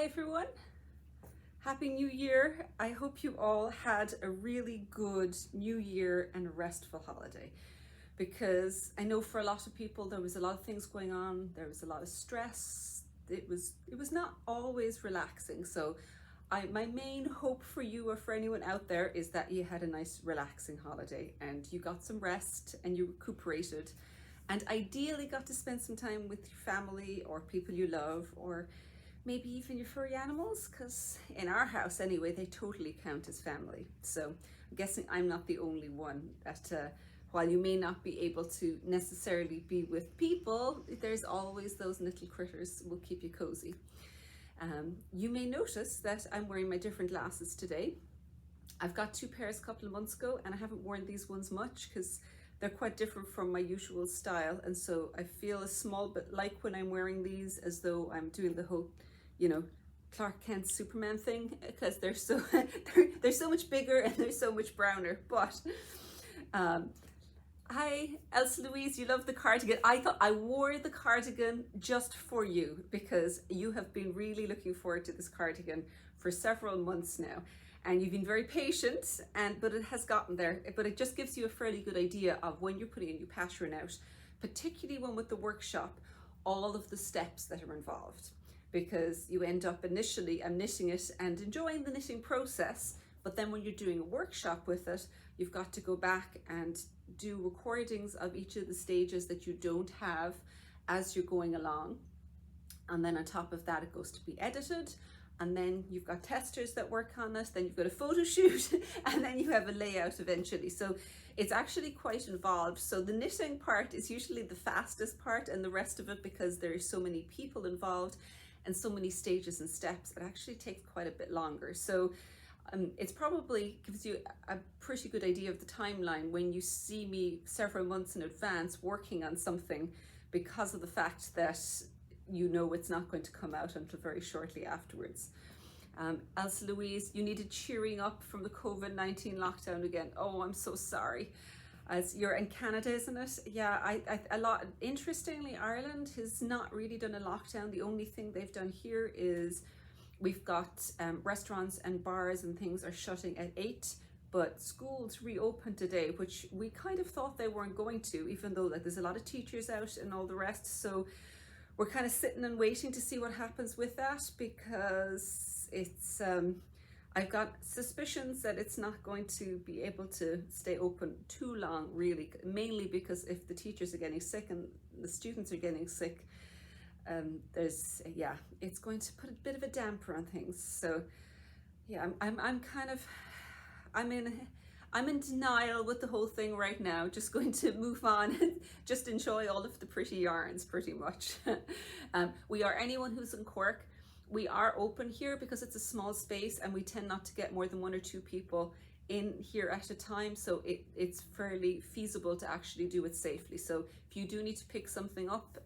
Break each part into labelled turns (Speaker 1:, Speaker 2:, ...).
Speaker 1: Hi everyone, Happy New Year. I hope you all had a really good New Year and a restful holiday, because I know for a lot of people there was a lot of things going on, there was a lot of stress, it was not always relaxing. So my main hope for you or for anyone out there is that you had a nice relaxing holiday and you got some rest and you recuperated, and ideally got to spend some time with your family or people you love, or maybe even your furry animals, because in our house anyway, they totally count as family. So I'm guessing I'm not the only one that while you may not be able to necessarily be with people, there's always those little critters who will keep you cozy. You may notice that I'm wearing my different glasses today. I've got two pairs a couple of months ago and I haven't worn these ones much because they're quite different from my usual style, and so I feel a small bit like when I'm wearing these as though I'm doing the whole, Clark Kent Superman thing, because they're so they're so much bigger and they're so much browner. But hi Elsa Louise, you love the cardigan. I thought I wore the cardigan just for you because you have been really looking forward to this cardigan for several months now, and you've been very patient, but it has gotten there. But it just gives you a fairly good idea of when you're putting a new pattern out, particularly when with the workshop, all of the steps that are involved, because you end up initially knitting it and enjoying the knitting process, but then when you're doing a workshop with it, you've got to go back and do recordings of each of the stages that you don't have as you're going along, and then on top of that it goes to be edited, and then you've got testers that work on it, then you've got a photo shoot, and then you have a layout eventually. So it's actually quite involved. So the knitting part is usually the fastest part, and the rest of it, because there are so many people involved and so many stages and steps, it actually takes quite a bit longer. So it's probably gives you a pretty good idea of the timeline when you see me several months in advance working on something, because of the fact that it's not going to come out until very shortly afterwards. Elsa Louise, you needed cheering up from the COVID-19 lockdown again. Oh, I'm so sorry. As you're in Canada, isn't it? Yeah, interestingly, Ireland has not really done a lockdown. The only thing they've done here is we've got restaurants and bars and things are shutting at 8, but schools reopened today, which we kind of thought they weren't going to, even though there's a lot of teachers out and all the rest. So we're kind of sitting and waiting to see what happens with that, because it's I've got suspicions that it's not going to be able to stay open too long, really, mainly because if the teachers are getting sick and the students are getting sick, it's going to put a bit of a damper on things. So yeah, I'm in denial with the whole thing right now, just going to move on and just enjoy all of the pretty yarns pretty much. Anyone who's in Cork, we are open here because it's a small space and we tend not to get more than 1 or 2 people in here at a time, so it's fairly feasible to actually do it safely. So if you do need to pick something up,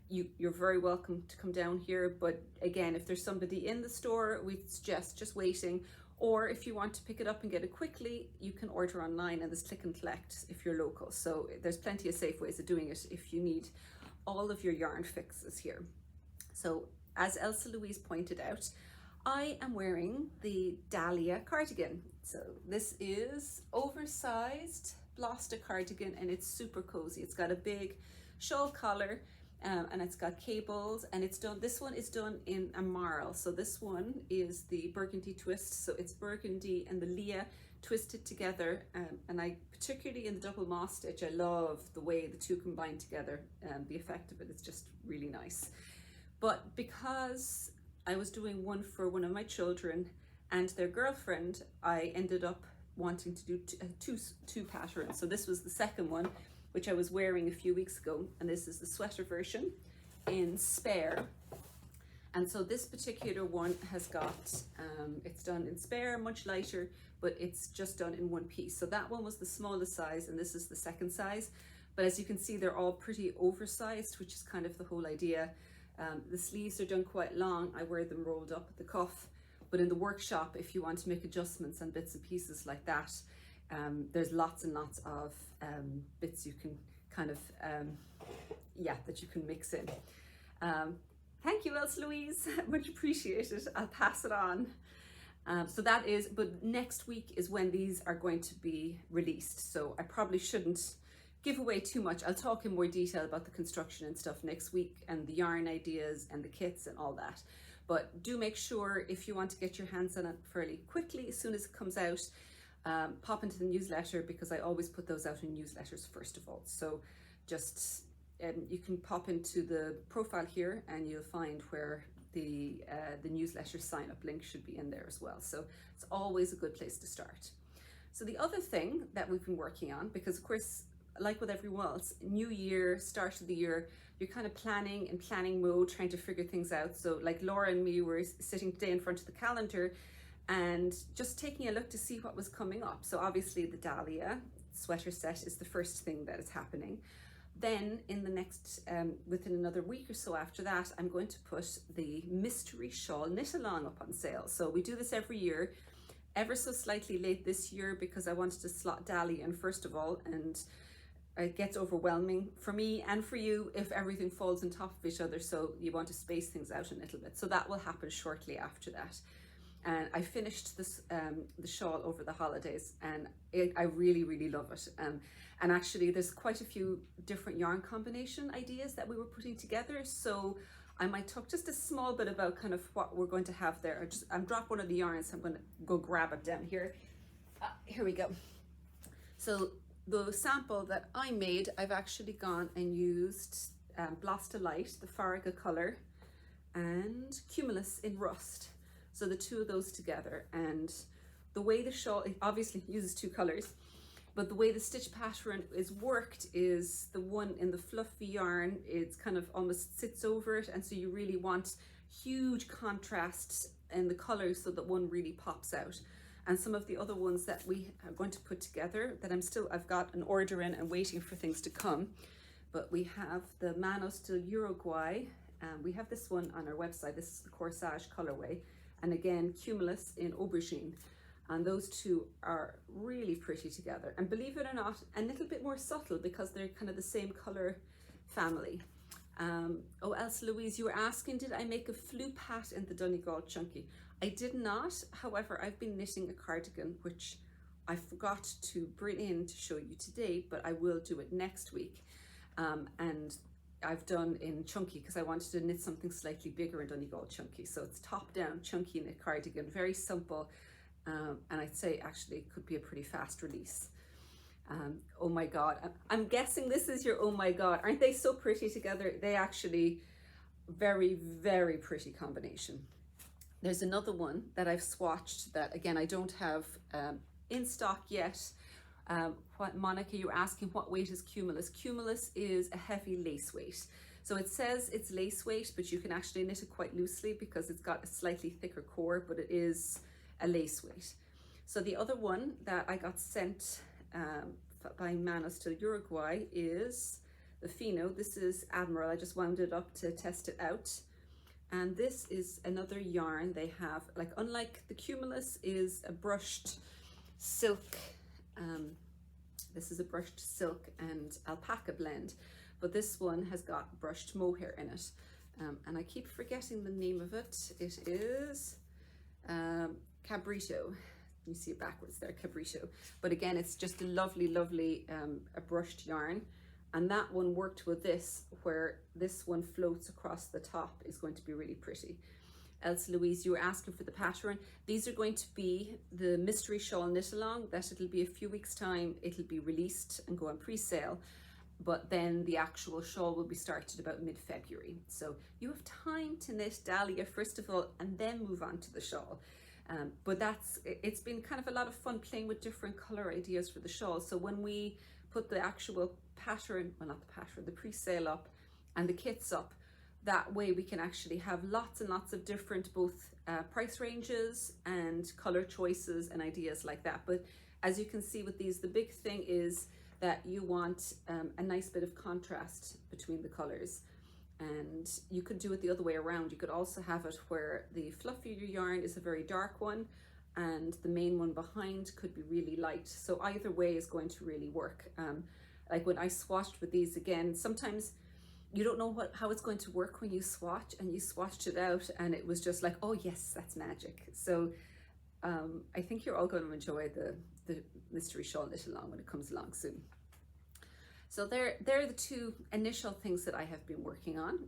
Speaker 1: you're very welcome to come down here. But again, if there's somebody in the store, we suggest just waiting, or if you want to pick it up and get it quickly, you can order online and there's click and collect if you're local. So there's plenty of safe ways of doing it if you need all of your yarn fixes here. So as Elsa Louise pointed out, I am wearing the Dahlia cardigan. So this is oversized Dahlia cardigan and it's super cozy. It's got a big shawl collar, and it's got cables, and this one is done in a marl. So this one is the burgundy twist, so it's burgundy and the Leah twisted together, and I particularly in the double moss stitch, I love the way the two combine together, the effect of it is just really nice. But because I was doing one for one of my children and their girlfriend, I ended up wanting to do two patterns. So this was the second one, which I was wearing a few weeks ago, and this is the sweater version in spare. And so this particular one has got, it's done in spare, much lighter, but it's just done in one piece. So that one was the smallest size and this is the second size. But as you can see, they're all pretty oversized, which is kind of the whole idea. The sleeves are done quite long. I wear them rolled up at the cuff, but in the workshop, if you want to make adjustments and bits and pieces like that, there's lots and lots of bits you can kind of, that you can mix in. Thank you, Elsa Louise. Much appreciated. I'll pass it on. So that is, but next week is when these are going to be released. So I probably shouldn't give away too much. I'll talk in more detail about the construction and stuff next week, and the yarn ideas and the kits and all that. But do make sure, if you want to get your hands on it fairly quickly, as soon as it comes out, pop into the newsletter, because I always put those out in newsletters first of all. So just you can pop into the profile here and you'll find where the newsletter sign up link should be in there as well. So it's always a good place to start. So the other thing that we've been working on, because of course, like with everyone else, new year, start of the year, you're kind of planning in planning mode, trying to figure things out. So like Laura and me were sitting today in front of the calendar and just taking a look to see what was coming up. So obviously the Dahlia sweater set is the first thing that is happening. Then in the next, within another week or so after that, I'm going to put the mystery shawl knit along up on sale. So we do this every year, ever so slightly late this year, because I wanted to slot Dahlia in first of all, and it gets overwhelming for me and for you if everything falls on top of each other. So you want to space things out a little bit. So that will happen shortly after that. And I finished this the shawl over the holidays, and I really, really love it. And actually there's quite a few different yarn combination ideas that we were putting together. So I might talk just a small bit about kind of what we're going to have there. I'm drop one of the yarns, so I'm going to go grab it down here. Here we go. So the sample that I made, I've actually gone and used Blasta Light, the Farraga color, and Cumulus in Rust. So the two of those together, and the way the shawl, it obviously uses two colors, but the way the stitch pattern is worked is the one in the fluffy yarn, it's kind of almost sits over it, and so you really want huge contrast in the colors so that one really pops out. And some of the other ones that we are going to put together that I've got an order in and waiting for things to come. But we have the Manos del Uruguay, we have this one on our website. This is the Corsage colorway, and again Cumulus in Aubergine, and those two are really pretty together, and believe it or not, a little bit more subtle because they're kind of the same color family. Oh, Elsa Louise, you were asking, did I make a flue pat in the Donegal Chunky? I did not. However, I've been knitting a cardigan, which I forgot to bring in to show you today, but I will do it next week. And I've done in Chunky because I wanted to knit something slightly bigger in Donegal Chunky. So it's top down Chunky knit cardigan, very simple. And I'd say actually it could be a pretty fast release. Oh my God, I'm guessing this is your oh my God. Aren't they so pretty together? They actually, very, very pretty combination. There's another one that I've swatched that again, I don't have in stock yet. What Monica, you're asking, what weight is Cumulus? Cumulus is a heavy lace weight. So it says it's lace weight, but you can actually knit it quite loosely because it's got a slightly thicker core, but it is a lace weight. So the other one that I got sent by Manos del Uruguay is the Fino. This is Admiral. I just wound it up to test it out. And this is another yarn they have, like unlike the Cumulus is a brushed silk. This is a brushed silk and alpaca blend, but this one has got brushed mohair in it. And I keep forgetting the name of it. It is Cabrito. You see it backwards there, Cabrito. But again, it's just a lovely, lovely a brushed yarn. And that one worked with this, where this one floats across the top, is going to be really pretty. Elsa Louise, you were asking for the pattern. These are going to be the mystery shawl knit along, that it'll be a few weeks time, it'll be released and go on pre-sale. But then the actual shawl will be started about mid-February. So you have time to knit Dahlia first of all, and then move on to the shawl. But it's been kind of a lot of fun playing with different color ideas for the shawl. So when we put the actual pattern, well not the pattern, the pre-sale up and the kits up, that way we can actually have lots and lots of different both price ranges and color choices and ideas like that. But as you can see with these, the big thing is that you want a nice bit of contrast between the colors. And you could do it the other way around. You could also have it where the fluffier yarn is a very dark one and the main one behind could be really light. So either way is going to really work. Like when I swatched with these again, sometimes you don't know how it's going to work when you swatch, and you swatched it out and it was just like, oh yes, that's magic. So I think you're all going to enjoy the mystery shawl knit along when it comes along soon. So they're the two initial things that I have been working on.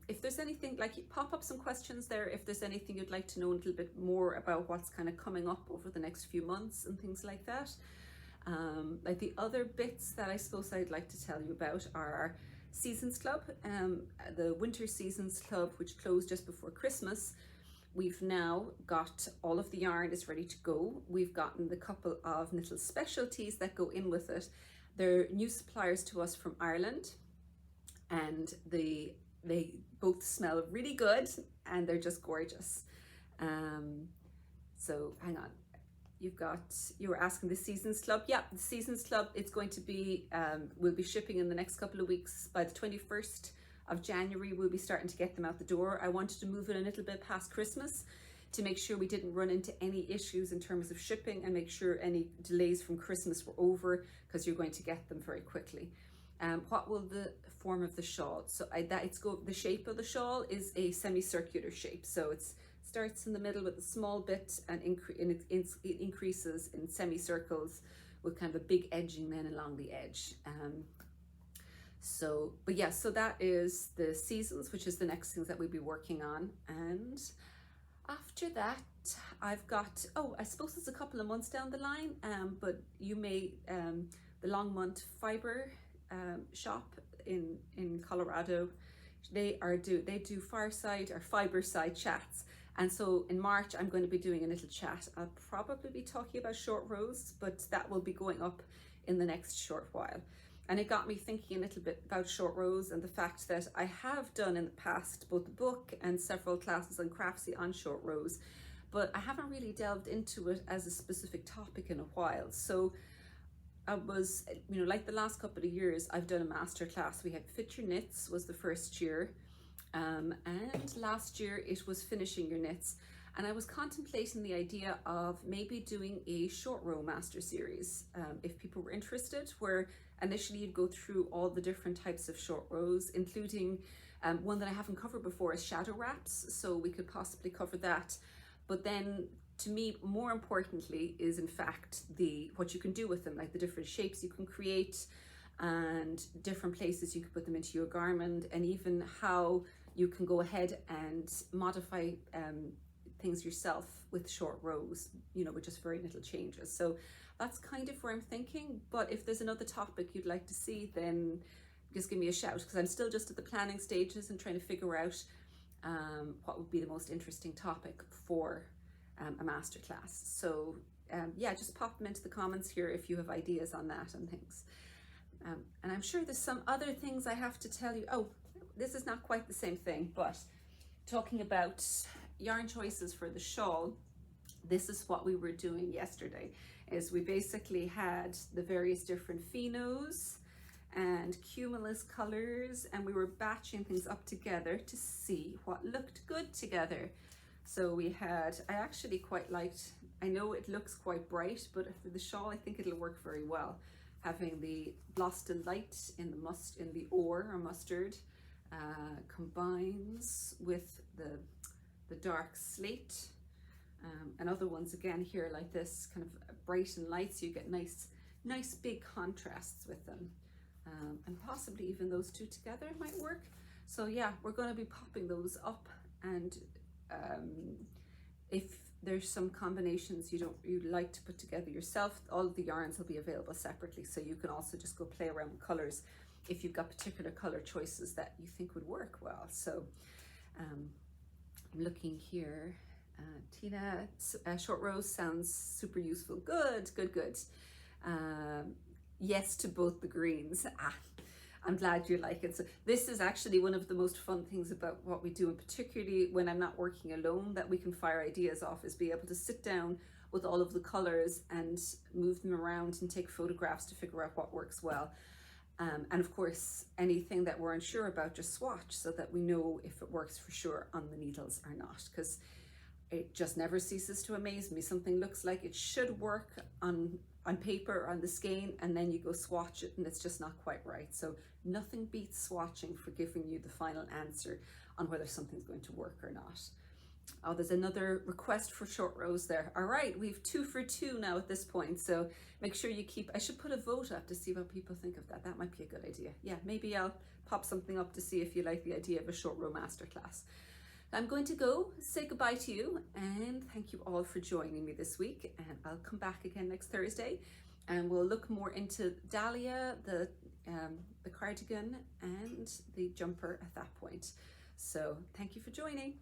Speaker 1: If there's anything, like, pop up some questions there if there's anything you'd like to know a little bit more about what's kind of coming up over the next few months and things like that. Like the other bits that I suppose I'd like to tell you about are our Seasons Club, the Winter Seasons Club, which closed just before Christmas. We've now got all of the yarn is ready to go. We've gotten the couple of little specialties that go in with it. They're new suppliers to us from Ireland, and they both smell really good and they're just gorgeous. So hang on, you were asking the Seasons Club. Yeah, the Seasons Club, it's going to be, we'll be shipping in the next couple of weeks. By the 21st of January, we'll be starting to get them out the door. I wanted to move it a little bit past Christmas to make sure we didn't run into any issues in terms of shipping, and make sure any delays from Christmas were over, because you're going to get them very quickly. What will the form of the shawl? So the shape of the shawl is a semicircular shape. So it starts in the middle with a small bit, and it increases in semicircles with kind of a big edging then along the edge. So that is the Seasons, which is the next things that we'll be working on. And after that, I've got, I suppose it's a couple of months down the line, but you may, the Longmont Fiber shop in Colorado, they do fireside or fiberside chats. And so in March, I'm going to be doing a little chat. I'll probably be talking about short rows, but that will be going up in the next short while. And it got me thinking a little bit about short rows, and the fact that I have done in the past both a book and several classes on Craftsy on short rows, but I haven't really delved into it as a specific topic in a while. So I was, like the last couple of years, I've done a masterclass. We had Fit Your Knits was the first year, and last year it was Finishing Your Knits. And I was contemplating the idea of maybe doing a short row master series, if people were interested, where initially you'd go through all the different types of short rows, including one that I haven't covered before is shadow wraps. So we could possibly cover that. But then to me, more importantly, is in fact what you can do with them, like the different shapes you can create and different places you can put them into your garment, and even how you can go ahead and modify things yourself with short rows, with just very little changes. So that's kind of where I'm thinking. But if there's another topic you'd like to see, then just give me a shout, because I'm still just at the planning stages and trying to figure out what would be the most interesting topic for a masterclass. So just pop them into the comments here if you have ideas on that and things. And I'm sure there's some other things I have to tell you. Oh, this is not quite the same thing, but talking about yarn choices for the shawl, this is what we were doing yesterday. Is we basically had the various different phenos and cumulus colors, and we were batching things up together to see what looked good together. So I actually quite liked, I know it looks quite bright, but for the shawl I think it'll work very well, having the Boston light in the ore or mustard combines with the dark slate, and other ones again here like this, kind of bright and light, so you get nice big contrasts with them, and possibly even those two together might work. So yeah, we're going to be popping those up, and if there's some combinations you'd like to put together yourself, all of the yarns will be available separately, so you can also just go play around with colors if you've got particular color choices that you think would work well. So I'm looking here. Tina, short rows sounds super useful. Good. Yes to both the greens. I'm glad you like it. So this is actually one of the most fun things about what we do, and particularly when I'm not working alone, that we can fire ideas off, is be able to sit down with all of the colors and move them around and take photographs to figure out what works well. And of course, anything that we're unsure about, just swatch so that we know if it works for sure on the needles or not, because it just never ceases to amaze me. Something looks like it should work on on paper or on the skein, and then you go swatch it and it's just not quite right. So nothing beats swatching for giving you the final answer on whether something's going to work or not. Oh, there's another request for short rows there. All right, we've 2 for 2 now at this point. So make sure you keep, I should put a vote up to see what people think of that. That might be a good idea. Yeah, maybe I'll pop something up to see if you like the idea of a short row masterclass. I'm going to go say goodbye to you and thank you all for joining me this week. And I'll come back again next Thursday and we'll look more into Dahlia, the cardigan and the jumper at that point. So thank you for joining.